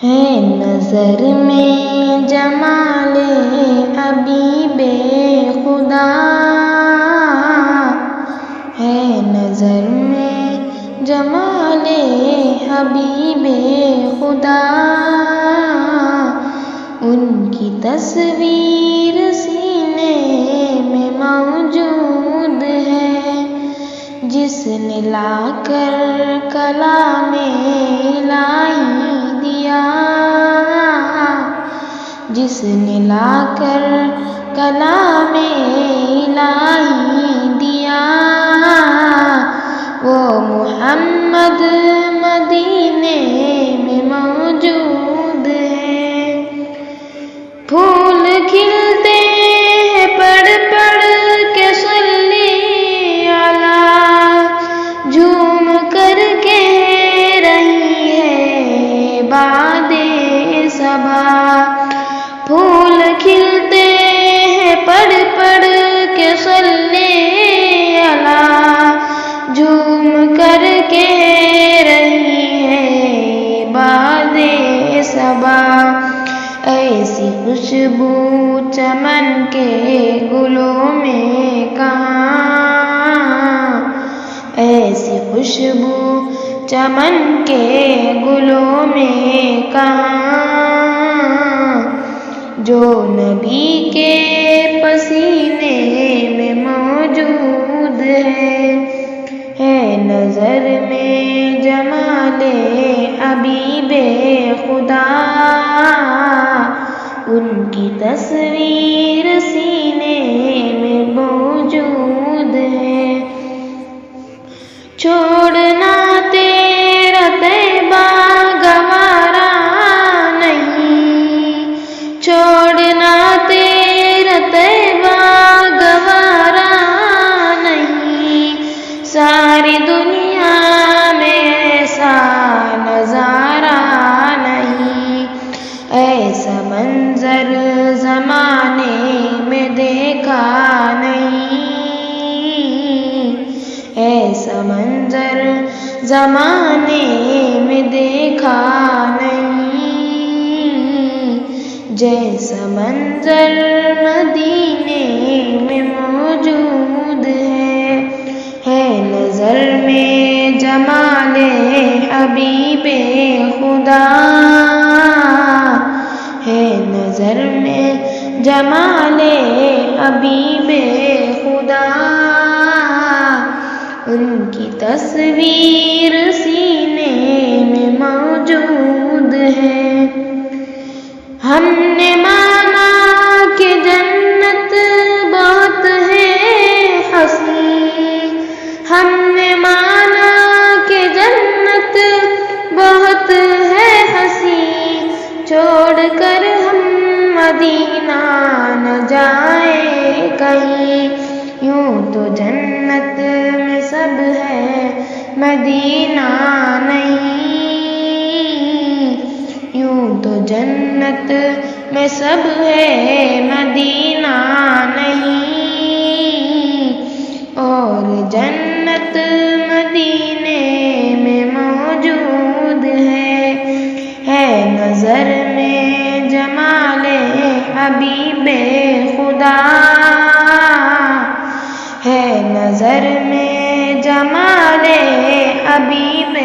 ہے نظر میں جمال حبیب خدا، ہے نظر میں جمال حبیب خدا، ان کی تصویر سینے میں موجود ہے، جس نے لا کر کلام الہی دیا، جس نے لا کر کلام الہی دیا، وہ محمد مدینے میں موجود ہے۔ پھول کھلتے ہیں پڑھ پڑھ کے صلی علی، جھوم کر کہہ رہی ہے باد صبا۔ پھول کھلتے ہیں پڑھ پڑھ کے صلی علی، جھوم کر کہہ رہی ہے باد صبا۔ ایسی خوشبو چمن کے گلوں میں کہاں، ایسی خوشبو چمن کے گلوں میں کہاں، جو نبی کے پسینے میں موجود ہے نظر میں جمال حبیب خدا، ان کی تصویر سینے میں موجود ہے۔ چھوڑنا تیرا طیبہ گوارا نہیں، چھوڑنا تیرا طیبہ گوارا نہیں، ساری دنیا میں ایسا نظارہ نہیں، ایسا منظر زمانے میں دیکھا نہیں، ایسا منظر زمانے میں دیکھا نہیں، جیسا منظر مدینے میں موجود ہے نظر میں جمال حبیب خدا، ہے نظر میں جمال حبیب خدا، ان کی تصویر سینے میں موجود ہے۔ ہم نے مانا کہ جنت بہت ہے حسین، ہم نے مانا کہ جنت بہت ہے حسین، چھوڑ کر ہم مدینہ نہ جائیں کہیں، یوں تو جنت میں سب ہے مدینہ نہیں، یوں تو جنت میں سب ہے مدینہ نہیں، اور جنت مدینے میں موجود ہے نظر میں جمال حبیب خدا، ہے نظر میں جمال حبیب